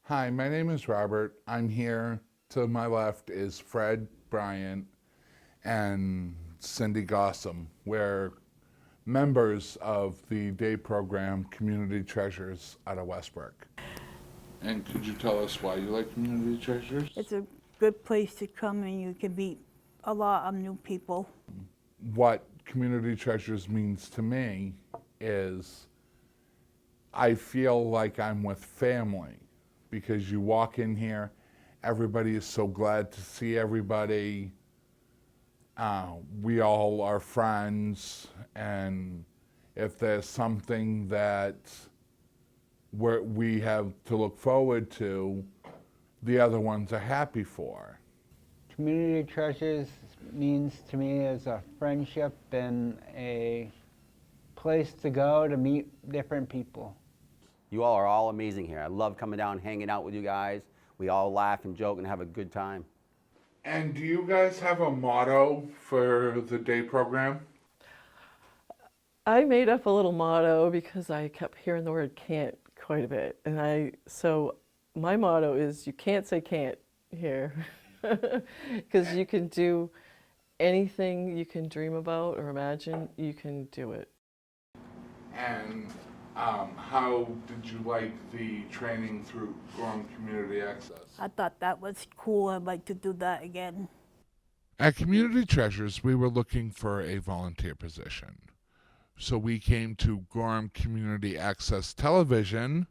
Hi, my name is Robert. I'm here. To my left is Fred Bryant and Cindy Gossam. We're members of the day program Community Treasures out of Westbrook. And could you tell us why you like Community Treasures? It's a good place to come and you can meet a lot of new people. What Community Treasures means to me is I feel like I'm with family because you walk in here, everybody is so glad to see everybody. We all are friends, and if there's something that we have to look forward to, the other ones are happy for. Community Treasures means to me as a friendship and a place to go to meet different people. You all are all amazing here. I love coming down, hanging out with you guys. We all laugh and joke and have a good time. And do you guys have a motto for the day program? I made up a little motto because I kept hearing the word can't quite a bit. So my motto is you can't say can't here. Because you can do anything you can dream about or imagine, you can do it. And how did you like the training through Gorham Community Access? I thought that was cool. I'd like to do that again. At Community Treasures, we were looking for a volunteer position. So we came to Gorham Community Access Television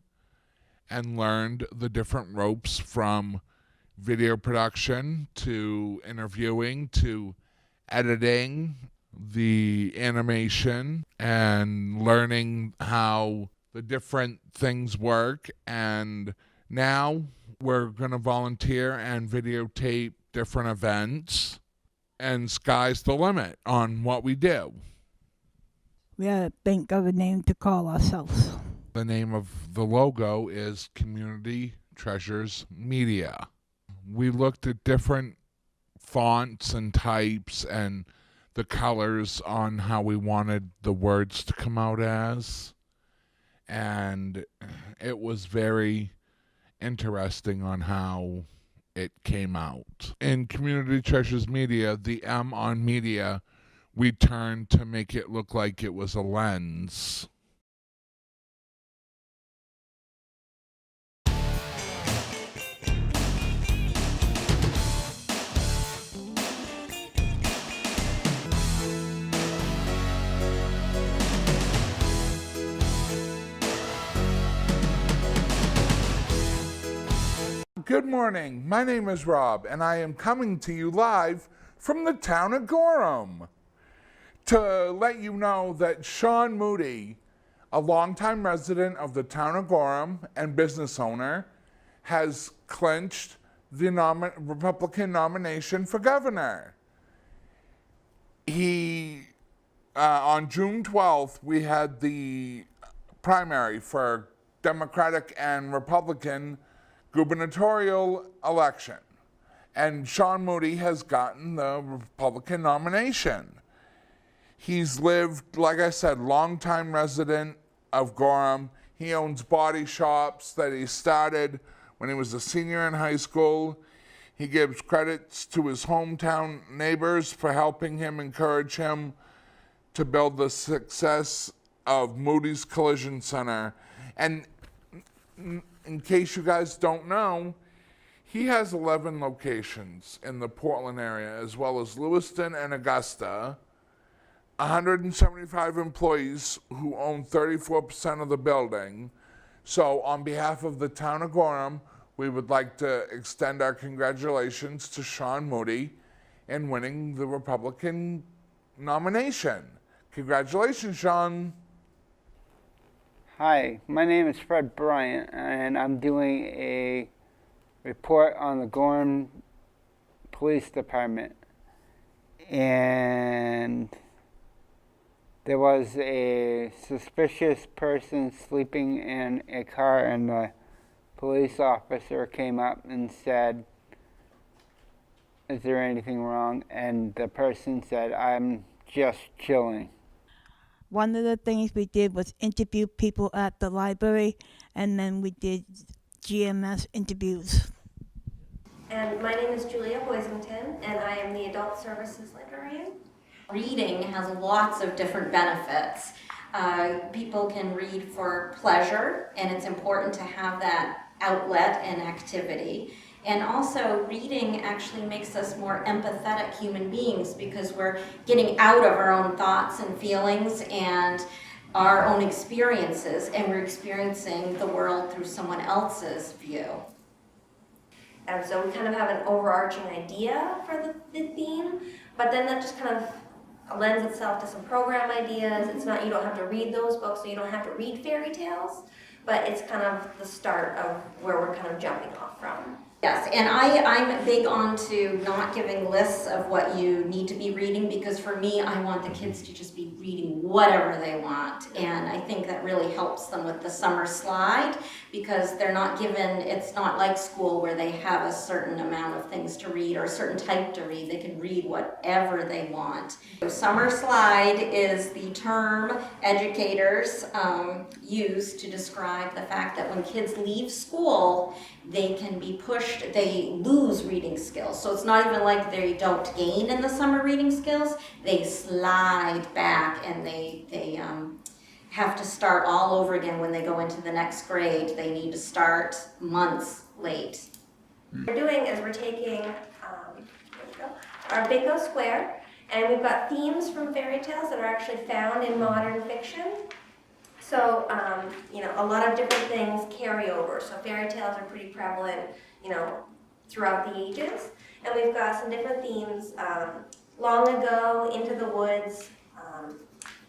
and learned the different ropes from video production to interviewing to editing, the animation, and learning how the different things work. And now we're going to volunteer and videotape different events, and sky's the limit on what we do. We gotta think of a name to call ourselves. The name of the logo is Community Treasures Media. We looked at different fonts and types and the colors on how we wanted the words to come out as. And it was very interesting on how it came out. In Community Treasures Media, the M on media, we turned to make it look like it was a lens. Good morning, my name is Rob, and I am coming to you live from the town of Gorham to let you know that Sean Moody, a longtime resident of the town of Gorham and business owner, has clinched the Republican nomination for governor. On June 12th, we had the primary for Democratic and Republican gubernatorial election, and Sean Moody has gotten the Republican nomination. He's lived, like I said, longtime resident of Gorham. He owns body shops that he started when he was a senior in high school. He gives credits to his hometown neighbors for helping him, encourage him to build the success of Moody's Collision Center. And in case you guys don't know, he has 11 locations in the Portland area, as well as Lewiston and Augusta, 175 employees who own 34% of the building. So on behalf of the town of Gorham, we would like to extend our congratulations to Sean Moody in winning the Republican nomination. Congratulations, Sean. Hi, my name is Fred Bryant, and I'm doing a report on the Gorham Police Department. And there was a suspicious person sleeping in a car, and the police officer came up and said, "Is there anything wrong?" And the person said, "I'm just chilling." One of the things we did was interview people at the library, and then we did GMS interviews. And my name is Julia Boisington, and I am the Adult Services Librarian. Reading has lots of different benefits. People can read for pleasure, and it's important to have that outlet and activity. And also, reading actually makes us more empathetic human beings because we're getting out of our own thoughts and feelings and our own experiences, and we're experiencing the world through someone else's view. And so we kind of have an overarching idea for the theme, but then that just kind of lends itself to some program ideas. It's not, you don't have to read those books, so you don't have to read fairy tales, but it's kind of the start of where we're kind of jumping off from. Yes, and I'm big on to not giving lists of what you need to be reading, because for me, I want the kids to just be reading whatever they want. And I think that really helps them with the summer slide, because they're not given, it's not like school where they have a certain amount of things to read or a certain type to read. They can read whatever they want. So summer slide is the term educators use to describe the fact that when kids leave school, they can be pushed, they lose reading skills. So it's not even like they don't gain in the summer reading skills, they slide back and they have to start all over again when they go into the next grade. They need to start months late. What we're doing is we're taking our bingo square, and we've got themes from fairy tales that are actually found in modern fiction. So, a lot of different things carry over. So fairy tales are pretty prevalent, throughout the ages. And we've got some different themes, long ago, into the woods,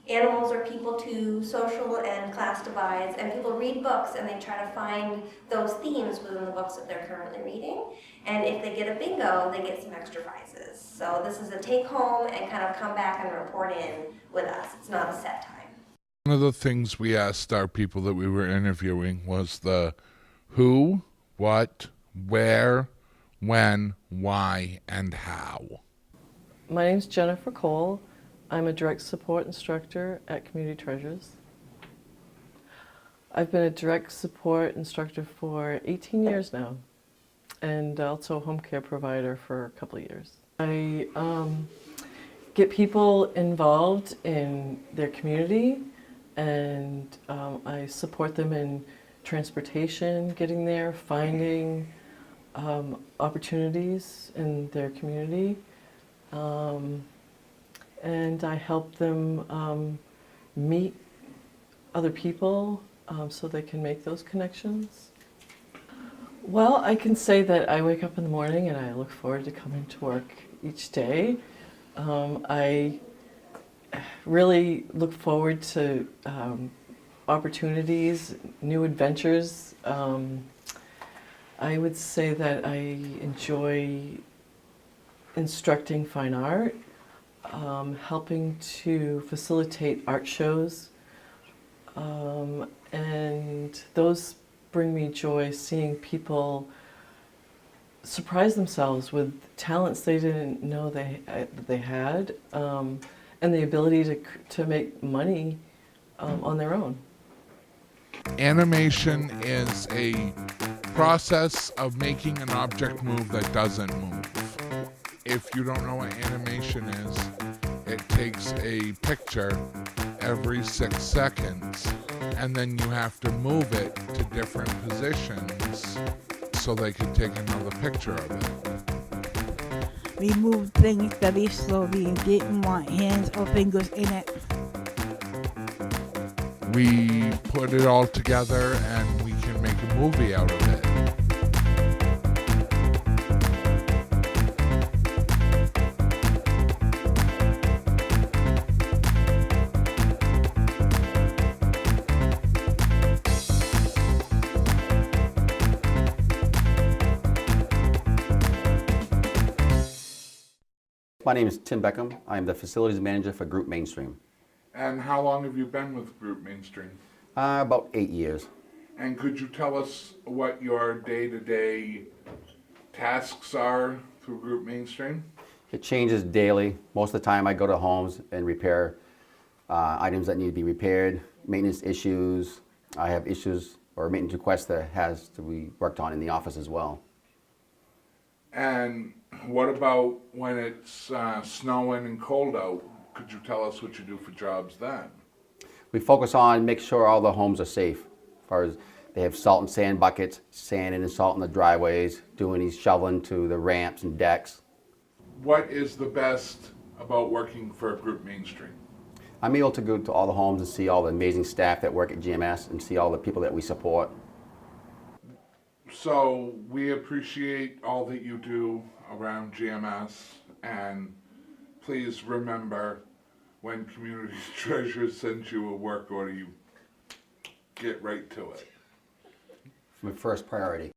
animals or people too, social and class divides. And people read books and they try to find those themes within the books that they're currently reading. And if they get a bingo, they get some extra prizes. So this is a take home and kind of come back and report in with us. It's not a set time. One of the things we asked our people that we were interviewing was the who, what, where, when, why, and how. My name's Jennifer Cole. I'm a direct support instructor at Community Treasures. I've been a direct support instructor for 18 years now, and also a home care provider for a couple of years. I get people involved in their community, and I support them in transportation, getting there, finding opportunities in their community. And I help them meet other people so they can make those connections. Well, I can say that I wake up in the morning and I look forward to coming to work each day. I really look forward to opportunities, new adventures. I would say that I enjoy instructing fine art, helping to facilitate art shows, and those bring me joy, seeing people surprise themselves with talents they didn't know they had, and the ability to make money on their own. Animation is a process of making an object move that doesn't move. If you don't know what animation is, it takes a picture every 6 seconds, and then you have to move it to different positions so they can take another picture of it. We move things very slowly and didn't want hands or fingers in it. We put it all together and we can make a movie out of it. My name is Tim Beckham. I am the facilities manager for Group Mainstream. And how long have you been with Group Mainstream? About 8 years. And could you tell us what your day-to-day tasks are through Group Mainstream? It changes daily. Most of the time I go to homes and repair items that need to be repaired, maintenance issues. I have issues or maintenance requests that has to be worked on in the office as well. And what about when it's snowing and cold out? Could you tell us what you do for jobs then? We focus on make sure all the homes are safe, as far as they have salt and sand buckets, sanding and salt in the driveways, doing these shoveling to the ramps and decks. What is the best about working for Group Main Street? I'm able to go to all the homes and see all the amazing staff that work at GMS and see all the people that we support. So we appreciate all that you do around GMS, and please remember when Community Treasures sends you a work order, you get right to it. My first priority.